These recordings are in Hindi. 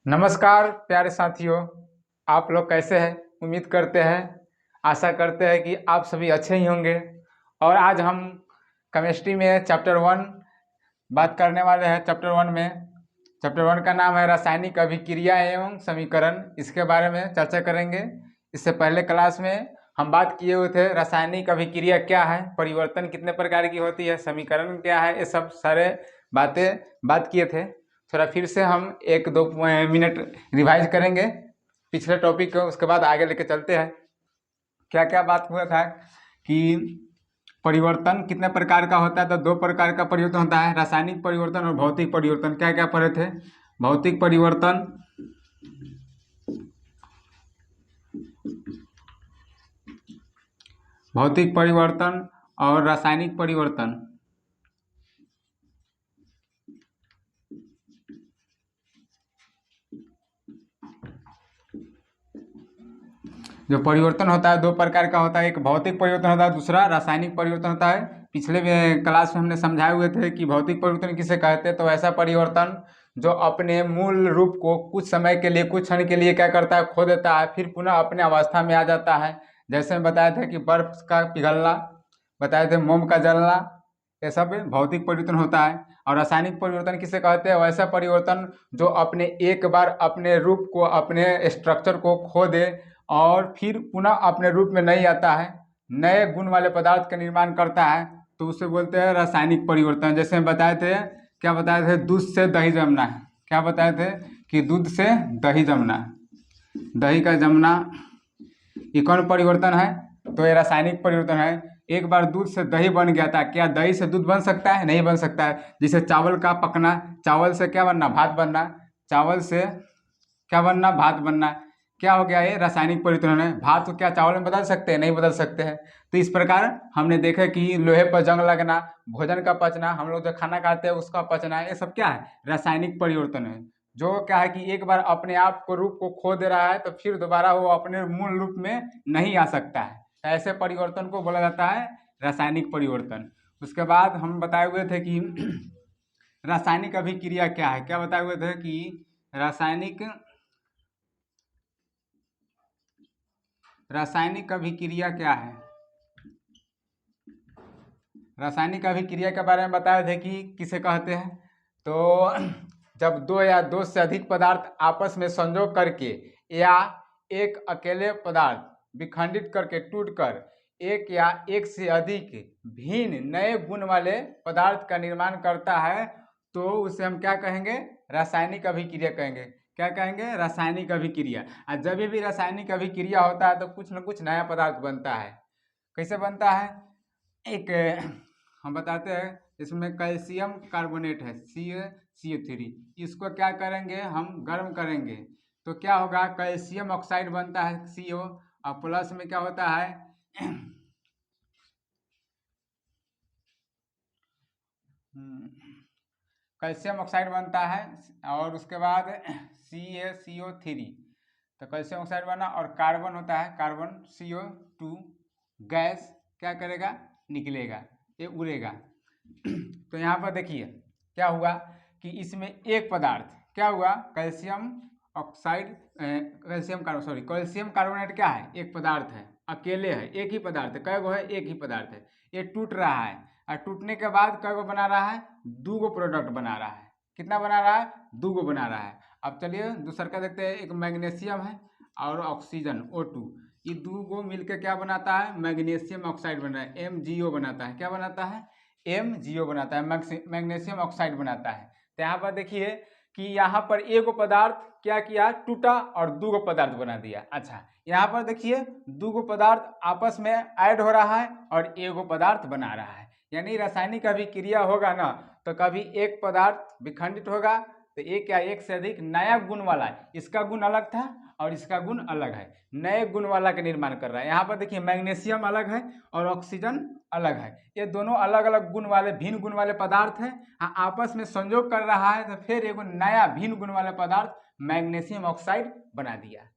नमस्कार प्यारे साथियों, आप लोग कैसे हैं? उम्मीद करते हैं, आशा करते हैं कि आप सभी अच्छे ही होंगे। और आज हम केमिस्ट्री में चैप्टर 1 बात करने वाले हैं। चैप्टर 1 का नाम है रासायनिक अभिक्रिया एवं समीकरण। इसके बारे में चर्चा करेंगे। इससे पहले क्लास में हम बात किए हुए थे रासायनिक अभिक्रिया क्या है, परिवर्तन कितने प्रकार की होती है, समीकरण क्या है, ये सब सारे बात किए थे। थोड़ा फिर से हम 1-2 मिनट रिवाइज करेंगे पिछले टॉपिक को, उसके बाद आगे लेके चलते हैं। क्या क्या बात हुआ था कि परिवर्तन कितने प्रकार का होता है, तो 2 प्रकार का परिवर्तन होता है, रासायनिक परिवर्तन और भौतिक परिवर्तन। क्या क्या पढ़े थे? भौतिक परिवर्तन, और रासायनिक परिवर्तन। जो परिवर्तन होता है 2 प्रकार का होता है, एक भौतिक परिवर्तन होता है, दूसरा रासायनिक परिवर्तन होता है। पिछले क्लास में हमने समझाए हुए थे कि भौतिक परिवर्तन किसे कहते हैं। तो ऐसा परिवर्तन जो अपने मूल रूप को कुछ समय के लिए, कुछ क्षण के लिए क्या करता है, खो देता है, फिर पुनः अपने अवस्था में आ जाता है। जैसे हम बताए थे कि बर्फ का पिघलना, बताए थे मोम का जलना, ये सब भौतिक परिवर्तन होता है। और रासायनिक परिवर्तन किसे कहते हैं? वैसा परिवर्तन जो अपने एक बार अपने रूप को, अपने स्ट्रक्चर को खो दे और फिर पुनः अपने रूप में नहीं आता है, नए गुण वाले पदार्थ का निर्माण करता है, तो उसे बोलते हैं रासायनिक परिवर्तन। जैसे हम बताए थे, क्या बताए थे? दूध से दही जमना है। क्या बताए थे? कि दूध से दही जमना, दही का जमना, ये कौन परिवर्तन है? तो ये रासायनिक परिवर्तन है। एक बार दूध से दही बन गया था, क्या दही से दूध बन सकता है? नहीं बन सकता है। जैसे चावल का पकना, चावल से क्या बनना? भात बनना। चावल से क्या बनना? भात बनना। क्या हो गया? ये रासायनिक परिवर्तन है। भात को क्या चावल में बदल सकते हैं? नहीं बदल सकते हैं। तो इस प्रकार हमने देखा कि लोहे पर जंग लगना, भोजन का पचना, हम लोग जो खाना खाते हैं उसका पचना, ये सब क्या है? रासायनिक परिवर्तन है। जो क्या है कि एक बार अपने आप को, रूप को खो दे रहा है, तो फिर दोबारा वो अपने मूल रूप में नहीं आ सकता है। ऐसे परिवर्तन को बोला जाता है रासायनिक परिवर्तन। उसके बाद हम बताए हुए थे कि रासायनिक अभिक्रिया क्या है। क्या बताए हुए थे कि रासायनिक अभिक्रिया क्या है? रासायनिक अभिक्रिया के बारे में बताए थे कि किसे कहते हैं। तो जब 2 या 2 से अधिक पदार्थ आपस में संयोग करके या एक अकेले पदार्थ विखंडित करके, टूटकर एक या एक से अधिक भिन्न नए गुण वाले पदार्थ का निर्माण करता है, तो उसे हम क्या कहेंगे? रासायनिक अभिक्रिया कहेंगे। क्या कहेंगे? रासायनिक अभिक्रिया। और जब भी रासायनिक अभिक्रिया होता है तो कुछ न कुछ नया पदार्थ बनता है। कैसे बनता है? एक हम बताते हैं, इसमें कैल्शियम कार्बोनेट है, CO3। इसको क्या करेंगे? हम गर्म करेंगे तो क्या होगा? कैल्शियम ऑक्साइड बनता है, CO। और प्लस में क्या होता है? कैल्शियम ऑक्साइड बनता है। और उसके बाद CaCO3, तो कैल्शियम ऑक्साइड बना, और कार्बन होता है, कार्बन CO2 गैस क्या करेगा? निकलेगा, ये उड़ेगा। तो यहाँ पर देखिए क्या हुआ कि इसमें एक पदार्थ क्या हुआ? कैल्शियम ऑक्साइड, कैल्शियम कार्बोनेट क्या है? एक पदार्थ है, अकेले है, एक ही पदार्थ है। कै गो है? एक ही पदार्थ है। ये टूट रहा है, और टूटने के बाद कै गो बना रहा है? 2 गो प्रोडक्ट बना रहा है। कितना बना रहा है? 2 गो बना रहा है। अब चलिए दूसरा का देखते हैं। एक मैग्नीशियम है और ऑक्सीजन O2, ये 2 गो मिलकर क्या बनाता है? मैग्नीशियम ऑक्साइड बना है, MgO बनाता है। क्या बनाता है? MgO बनाता है, मैग्नीशियम ऑक्साइड बनाता है। तो यहाँ पर देखिए कि यहाँ पर एक पदार्थ क्या किया? टूटा और 2 गो पदार्थ बना दिया। अच्छा, यहाँ पर देखिए 2 गो पदार्थ आपस में ऐड हो रहा है और एक गो पदार्थ बना रहा है। यानी रासायनिक अभिक्रिया होगा ना, तो कभी एक पदार्थ विखंडित होगा तो एक या एक से अधिक नया गुण वाला है, इसका गुण अलग था और इसका गुण अलग है, नए गुण वाला का निर्माण कर रहा है। यहाँ पर देखिए मैग्नीशियम अलग है और ऑक्सीजन अलग है, ये दोनों अलग अलग गुण वाले, भिन्न गुण वाले पदार्थ हैं। आपस में संयोग कर रहा है तो फिर एक नया भिन्न गुण वाला पदार्थ मैग्नीशियम ऑक्साइड बना दिया।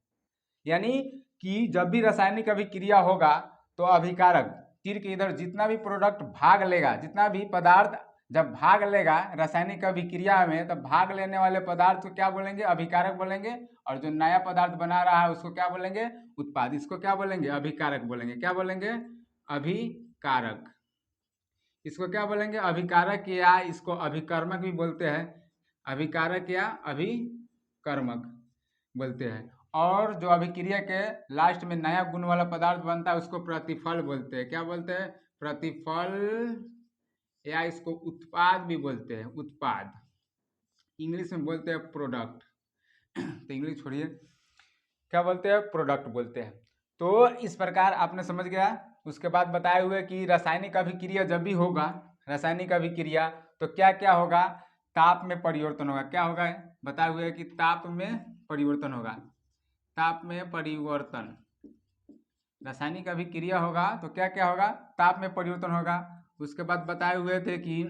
यानी कि जब भी रासायनिक अभिक्रिया होगा तो अभिकारक तीर के इधर जितना भी प्रोडक्ट भाग लेगा, जितना भी पदार्थ जब भाग लेगा रासायनिक अभिक्रिया में, तब भाग लेने वाले पदार्थ को क्या बोलेंगे? अभिकारक बोलेंगे। और जो नया पदार्थ बना रहा है उसको क्या बोलेंगे? उत्पाद। इसको क्या बोलेंगे? अभिकारक बोलेंगे। क्या बोलेंगे? अभिकारक। इसको क्या बोलेंगे? अभिकारक, या इसको अभिकर्मक भी बोलते हैं। अभिकारक या अभिकर्मक बोलते हैं। और जो अभिक्रिया के लास्ट में नया गुण वाला पदार्थ बनता है उसको प्रतिफल बोलते हैं। क्या बोलते हैं? प्रतिफल, या इसको उत्पाद भी बोलते हैं। उत्पाद इंग्लिश में बोलते हैं प्रोडक्ट। तो इंग्लिश छोड़िए, क्या बोलते हैं? प्रोडक्ट बोलते हैं। तो इस प्रकार आपने समझ गया। उसके बाद बताए हुए कि रासायनिक अभिक्रिया जब भी होगा, रासायनिक अभिक्रिया, तो क्या क्या होगा? ताप में परिवर्तन होगा। क्या होगा? बताए हुए कि ताप में परिवर्तन होगा। ताप में परिवर्तन, रासायनिक अभिक्रिया होगा तो क्या क्या होगा? ताप में परिवर्तन होगा। उसके बाद बताए हुए थे कि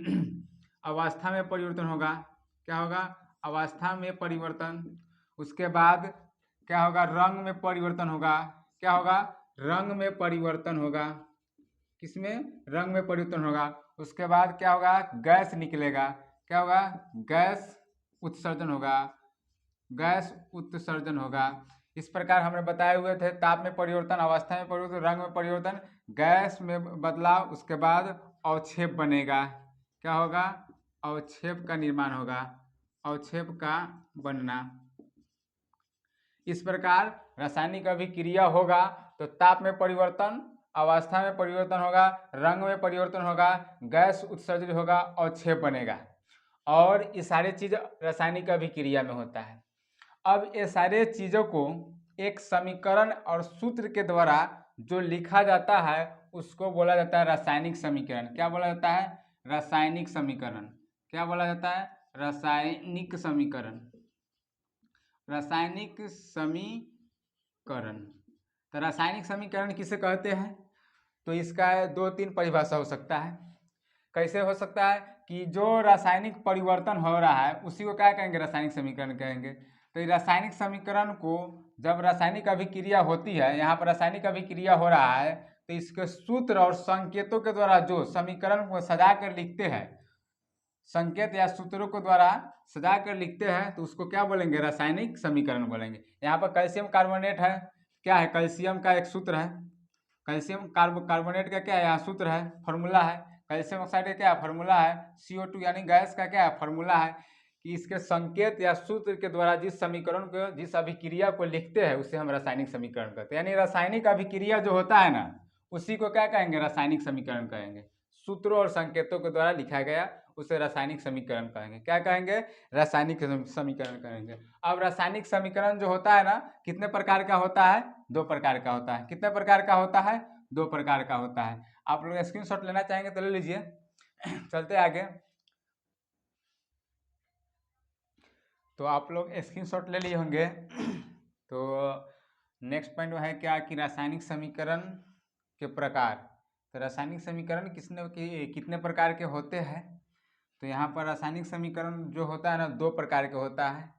अवस्था में परिवर्तन होगा। क्या होगा? अवस्था में परिवर्तन। उसके बाद क्या होगा? रंग में परिवर्तन होगा। क्या होगा? रंग में परिवर्तन होगा। किसमें? रंग में परिवर्तन होगा। उसके बाद क्या होगा? गैस निकलेगा। क्या होगा? गैस उत्सर्जन होगा। गैस उत्सर्जन होगा। इस प्रकार हमने बताए हुए थे ताप में परिवर्तन, अवस्था में परिवर्तन, रंग में परिवर्तन, गैस में बदलाव। उसके बाद अवक्षेप बनेगा। क्या होगा? अवक्षेप का निर्माण होगा। अवक्षेप का बनना। इस प्रकार रासायनिक अभिक्रिया होगा तो ताप में परिवर्तन, अवस्था में परिवर्तन होगा, रंग में परिवर्तन होगा, गैस उत्सर्जित होगा, अवक्षेप बनेगा। और ये सारे चीज रासायनिक अभिक्रिया में होता है। अब ये सारे चीजों को एक समीकरण और सूत्र के द्वारा जो लिखा जाता है उसको बोला जाता है रासायनिक समीकरण। क्या बोला जाता है? रासायनिक समीकरण। क्या बोला जाता है? रासायनिक समीकरण। रासायनिक समीकरण। तो रासायनिक समीकरण किसे कहते हैं? तो इसका 2-3 परिभाषा हो सकता है। कैसे हो सकता है? कि जो रासायनिक परिवर्तन हो रहा है उसी को क्या कहेंगे? रासायनिक समीकरण कहेंगे। तो रासायनिक समीकरण को जब रासायनिक अभिक्रिया होती है, यहाँ पर रासायनिक अभिक्रिया हो रहा है, तो इसके सूत्र और संकेतों के द्वारा जो समीकरण को सजा कर लिखते हैं, संकेत या सूत्रों के द्वारा सजा कर लिखते हैं, तो उसको क्या बोलेंगे? रासायनिक समीकरण बोलेंगे। यहाँ पर कैल्शियम कार्बोनेट है। क्या है? कैल्शियम का एक सूत्र है। कैल्शियम कार्बोनेट का क्या है? यहाँ सूत्र है, फॉर्मूला है। कैल्शियम ऑक्साइड का क्या है? फॉर्मूला है। CO2 यानी गैस का क्या है? फॉर्मूला है। कि इसके संकेत या सूत्र के द्वारा जिस समीकरण को, जिस अभिक्रिया को लिखते हैं उसे हम रासायनिक समीकरण कहते हैं। यानी रासायनिक अभिक्रिया जो होता है ना, उसी को क्या कहेंगे? रासायनिक समीकरण कहेंगे। सूत्रों और संकेतों के द्वारा लिखा गया उसे रासायनिक समीकरण कहेंगे। क्या कहेंगे? रासायनिक समीकरण कहेंगे। अब रासायनिक समीकरण जो होता है ना, कितने प्रकार का होता है? 2 प्रकार का होता है। कितने प्रकार का होता है? 2 प्रकार का होता है। आप लोग स्क्रीनशॉट लेना चाहेंगे तो ले लीजिए। चलते आगे। तो आप लोग स्क्रीनशॉट ले लिए होंगे। तो नेक्स्ट पॉइंट है क्या कि रासायनिक समीकरण के प्रकार। तो रासायनिक समीकरण कितने प्रकार के होते हैं? तो यहाँ पर रासायनिक समीकरण जो होता है ना, 2 प्रकार के होता है।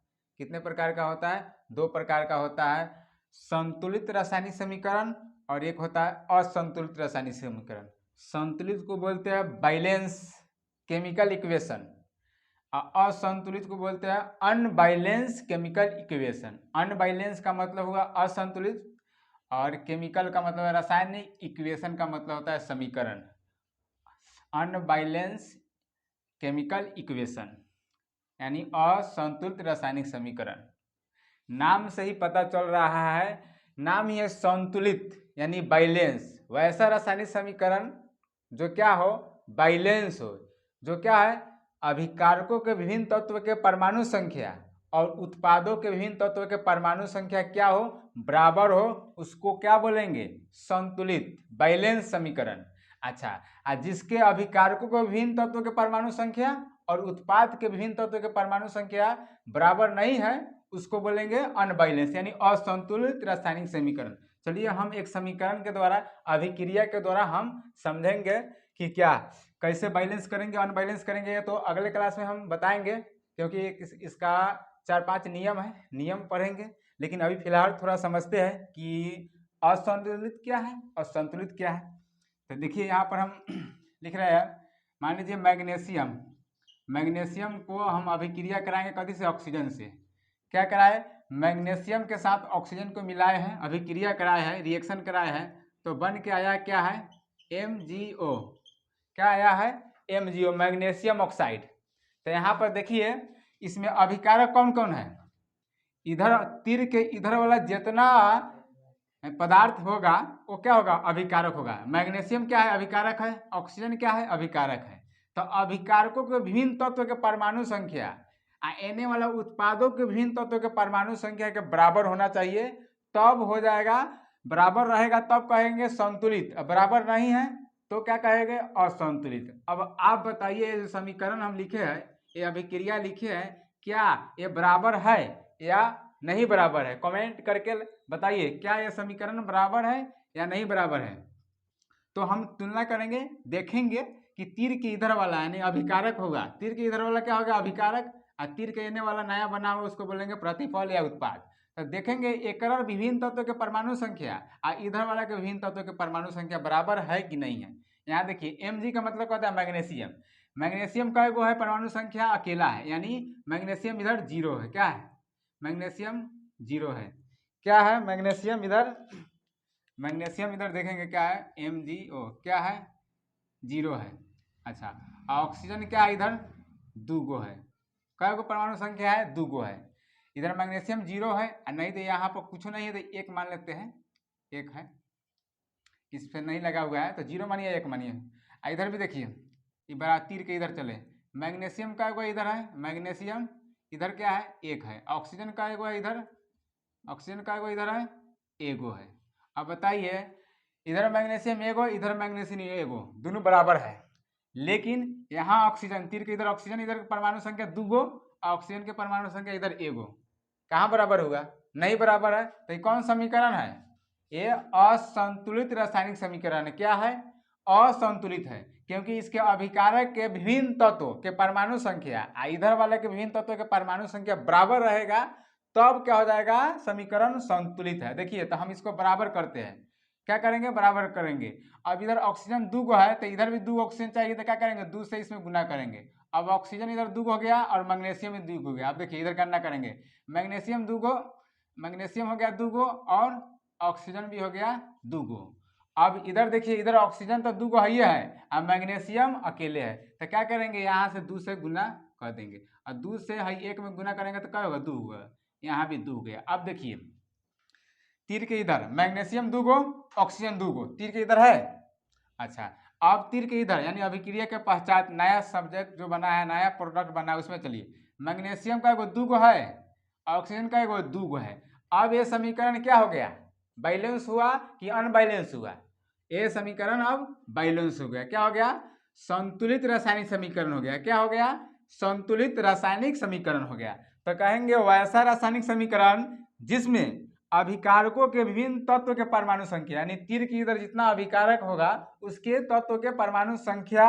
कितने प्रकार का होता है? 2 प्रकार का होता है। संतुलित रासायनिक समीकरण और एक होता है असंतुलित रासायनिक समीकरण। संतुलित को बोलते हैं बैलेंस केमिकल इक्वेशन, असंतुलित को बोलते हैं अनबैलेंस केमिकल इक्वेशन। अनबैलेंस का मतलब हुआ असंतुलित, और केमिकल का मतलब है रासायनिक, इक्वेशन का मतलब होता है समीकरण। अनबैलेंस केमिकल इक्वेशन यानी असंतुलित रासायनिक समीकरण। नाम से ही पता चल रहा है, नाम ही है संतुलित यानी बैलेंस। वैसा रासायनिक समीकरण जो क्या हो? बैलेंस हो। जो क्या है? अभिकारकों के विभिन्न तत्व के परमाणु संख्या और उत्पादों के विभिन्न तत्व के परमाणु संख्या क्या हो? बराबर हो। उसको क्या बोलेंगे? संतुलित, बैलेंस समीकरण। अच्छा, जिसके अभिकारकों के विभिन्न तत्व के परमाणु संख्या और उत्पाद के विभिन्न तत्व के परमाणु संख्या बराबर नहीं है उसको बोलेंगे अनबैलेंस यानी असंतुलित रासायनिक समीकरण। चलिए हम एक समीकरण के द्वारा, अभिक्रिया के द्वारा हम समझेंगे कि क्या कैसे बैलेंस करेंगे, अनबैलेंस करेंगे। तो अगले क्लास में हम बताएंगे, क्योंकि इसका 4-5 नियम है, नियम पढ़ेंगे। लेकिन अभी फिलहाल थोड़ा समझते हैं कि असंतुलित क्या है और संतुलित क्या है। तो देखिए यहाँ पर हम लिख रहे हैं मान लीजिए मैग्नीशियम, मैग्नीशियम को हम अभिक्रिया कराएंगे कथी से, ऑक्सीजन से। क्या कराए, मैग्नीशियम के साथ ऑक्सीजन को मिलाए हैं, अभिक्रिया कराए हैं, रिएक्शन कराए हैं, तो बन के आया क्या है, MgO। क्या आया है, MgO, मैग्नीशियम ऑक्साइड। तो यहाँ पर देखिए इसमें अभिकारक कौन कौन है, इधर तीर के इधर वाला जितना पदार्थ होगा वो क्या होगा, अभिकारक होगा। मैग्नीशियम क्या है, अभिकारक है, ऑक्सीजन क्या है, अभिकारक है। तो अभिकारकों के विभिन्न तत्वों के परमाणु संख्या एने वाला उत्पादों के विभिन्न तत्वों के परमाणु संख्या के बराबर होना चाहिए, तब हो जाएगा। बराबर रहेगा तब कहेंगे संतुलित, बराबर नहीं है तो क्या कहेंगे, असंतुलित। अब आप बताइए जो समीकरण हम लिखे हैं, ये अभिक्रिया लिखे हैं, क्या ये बराबर है या नहीं बराबर है, कमेंट करके बताइए क्या यह समीकरण बराबर है या नहीं बराबर है। तो हम तुलना करेंगे, देखेंगे कि तीर के इधर वाला यानी अभिकारक होगा, तीर के इधर वाला क्या होगा, अभिकारक, और तीर के इधर वाला नया बना हुआ उसको बोलेंगे प्रतिफल या उत्पाद। तो देखेंगे एकरण विभिन्न तत्वों के परमाणु संख्या और इधर वाला के विभिन्न तत्वों के परमाणु संख्या बराबर है कि नहीं है। यहाँ देखिए Mg का मतलब क्या होता है, मैग्नीशियम। मैग्नीशियम का एगो है परमाणु संख्या अकेला है, यानी मैग्नीशियम इधर 0 है। क्या है, मैग्नीशियम 0 है। क्या है, मैग्नीशियम इधर, मैग्नीशियम इधर देखेंगे क्या है, MgO क्या है, 0 है। अच्छा, ऑक्सीजन क्या है, इधर 2 गो है। कै गो परमाणु संख्या है, 2 गो है। इधर मैग्नीशियम 0 है, नहीं तो यहाँ पर कुछ नहीं है तो 1 मान लेते हैं, 1 है, इस पर नहीं लगा हुआ है तो 0 मानिए, 1 मानिए। इधर भी देखिए ये बड़ा तीर के इधर चले, मैग्नीशियम का एगो इधर है, मैग्नीशियम इधर क्या है, 1 है। ऑक्सीजन का एगो इधर, ऑक्सीजन का एगो इधर है, एगो है। अब बताइए इधर मैग्नीशियम एगो, इधर मैग्नीशियम एगो, दोनों बराबर है। लेकिन यहाँ ऑक्सीजन, तीर के इधर ऑक्सीजन, इधर परमाणु संख्या 2 गो, ऑक्सीजन के परमाणु संख्या इधर एगो, कहाँ बराबर होगा, नहीं बराबर है। तो ये कौन समीकरण है, ये असंतुलित रासायनिक समीकरण है। क्या है, असंतुलित है, क्योंकि इसके अभिकारक के विभिन्न तत्वों के परमाणु संख्या इधर वाले के विभिन्न तत्वों के परमाणु संख्या बराबर रहेगा, तब क्या हो जाएगा, समीकरण संतुलित है। देखिए तो हम इसको बराबर करते हैं, क्या करेंगे, बराबर करेंगे। अब इधर ऑक्सीजन 2 गो है तो इधर भी 2 ऑक्सीजन चाहिए, तो क्या करेंगे, 2 से इसमें गुना करेंगे। अब ऑक्सीजन इधर 2 हो गया और मैग्नीशियम में 2 हो गया। अब देखिए इधर गणना करेंगे, मैग्नीशियम 2 गो, मैग्नीशियम हो गया 2 गो और ऑक्सीजन भी हो गया 2 गो। अब इधर देखिए, इधर ऑक्सीजन तो 2 गो ही है और मैग्नीशियम अकेले है, तो क्या करेंगे, यहाँ से 2 से गुना कर देंगे और 2 से 1 में गुना करेंगे तो क्या होगा, 2 होगा, यहाँ भी 2 हो गया। अब देखिए तीर के इधर मैग्नीशियम 2 गो, ऑक्सीजन 2 गो, तीर के इधर है। अच्छा, अब तीर के इधर यानी अभिक्रिया के पश्चात नया सब्जेक्ट जो बना है, नया प्रोडक्ट बना है, उसमें चलिए मैग्नीशियम का एगो 2 गो है, ऑक्सीजन का एगो 2 गो है। अब ये समीकरण क्या हो गया, बैलेंस हुआ कि अनबैलेंस हुआ, ये समीकरण अब बैलेंस हो गया। क्या हो गया, संतुलित रासायनिक समीकरण हो गया। क्या हो गया, संतुलित रासायनिक समीकरण हो गया। तो कहेंगे वैसा रासायनिक समीकरण जिसमें अभिकारकों के विभिन्न तत्व के परमाणु संख्या, यानी तीर की इधर जितना अभिकारक होगा उसके तत्व के परमाणु संख्या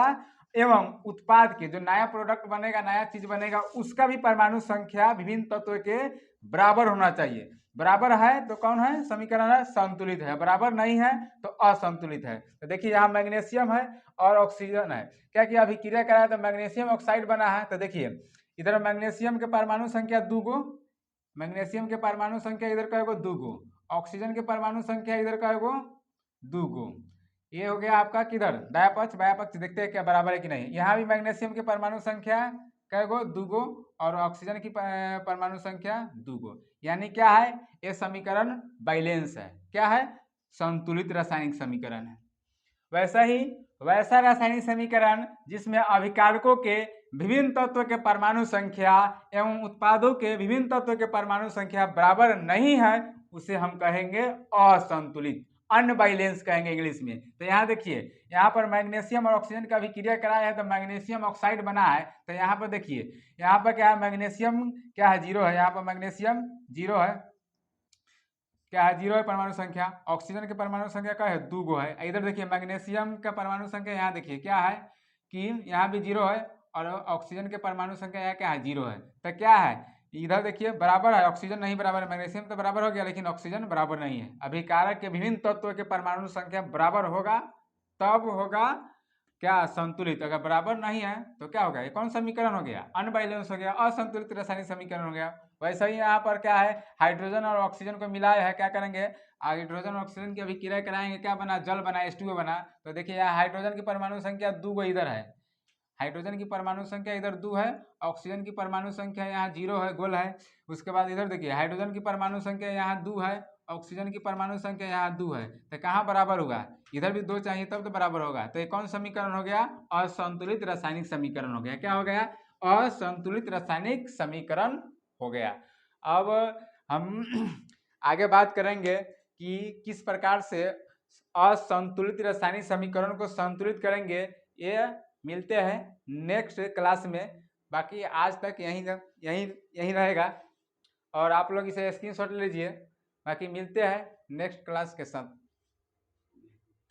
एवं उत्पाद के जो नया प्रोडक्ट बनेगा, नया चीज बनेगा, उसका भी परमाणु संख्या विभिन्न तत्व के बराबर होना चाहिए। बराबर है तो कौन है, समीकरण है संतुलित है, बराबर नहीं है तो असंतुलित है। तो देखिए यहाँ मैग्नीशियम है और ऑक्सीजन है, क्या किया, अभिक्रिया कराया तो मैग्नीशियम ऑक्साइड बना है। तो देखिए इधर मैग्नीशियम के परमाणु संख्या 2 गो, मैग्नीशियम के परमाणु संख्या इधर का एगो 2 गो, ऑक्सीजन के परमाणु संख्या इधर का एगो 2 गो। ये हो गया आपका किधर, दाया पक्ष बाया पक्ष, देखते हैं क्या बराबर है कि नहीं। यहाँ भी मैग्नीशियम की परमाणु संख्या कै गो, 2 गो, और ऑक्सीजन की परमाणु संख्या 2 गो, यानी क्या है, ये समीकरण बैलेंस है। क्या है, संतुलित रासायनिक समीकरण है। वैसा ही वैसा रासायनिक समीकरण जिसमें अभिकारकों के विभिन्न तत्वों के परमाणु संख्या एवं उत्पादों के विभिन्न तत्वों के परमाणु संख्या बराबर नहीं है, उसे हम कहेंगे असंतुलित, अनबैलेंस कहेंगे इंग्लिश में। तो यहाँ देखिए, यहाँ पर मैग्नीशियम और ऑक्सीजन का अभिक्रिया कराया है तो मैग्नीशियम ऑक्साइड बना है। तो यहाँ पर देखिए, यहाँ पर क्या है, मैग्नीशियम क्या है, 0 है, यहाँ पर मैग्नीशियम 0 है, क्या है, 0 है परमाणु संख्या। ऑक्सीजन के परमाणु संख्या क्या है, 2 गो है। इधर देखिए मैग्नीशियम का परमाणु संख्या, यहाँ देखिए क्या है कि यहाँ भी 0 है और ऑक्सीजन के परमाणु संख्या यहाँ क्या है, 0 है। तो क्या है, इधर देखिए बराबर है, ऑक्सीजन नहीं बराबर है, मैग्नीशियम तो बराबर हो गया लेकिन ऑक्सीजन बराबर नहीं है। अभिकारक के विभिन्न तत्वों के परमाणु संख्या बराबर होगा तब होगा क्या संतुलित, अगर बराबर नहीं है तो क्या हो गया, ये कौन समीकरण हो गया, अनबैलेंस हो गया, असंतुलित रासायनिक समीकरण हो गया। वैसे ही यहाँ पर क्या है, हाइड्रोजन और ऑक्सीजन को मिलाया है, क्या करेंगे, हाइड्रोजन और ऑक्सीजन की अभिक्रिया कराएंगे, क्या बना, जल बना, H2O बना। तो देखिए यहाँ हाइड्रोजन की परमाणु संख्या 2 इधर है, हाइड्रोजन की परमाणु संख्या इधर 2 है, ऑक्सीजन की परमाणु संख्या यहाँ 0 है, गोल है। उसके बाद इधर देखिए हाइड्रोजन की परमाणु संख्या यहाँ 2 है, ऑक्सीजन की परमाणु संख्या यहाँ 2 है, तो कहाँ बराबर होगा, इधर भी 2 चाहिए तब तो बराबर होगा। तो ये कौन समीकरण हो गया, असंतुलित रासायनिक समीकरण हो गया। क्या हो गया, असंतुलित रासायनिक समीकरण हो गया। अब हम आगे बात करेंगे कि किस प्रकार से असंतुलित रासायनिक समीकरण को संतुलित करेंगे, ये मिलते हैं नेक्स्ट क्लास में। बाकी आज तक यहीं यहीं यहीं रहेगा और आप लोग इसे स्क्रीनशॉट लीजिए। बाकी मिलते हैं नेक्स्ट क्लास के साथ।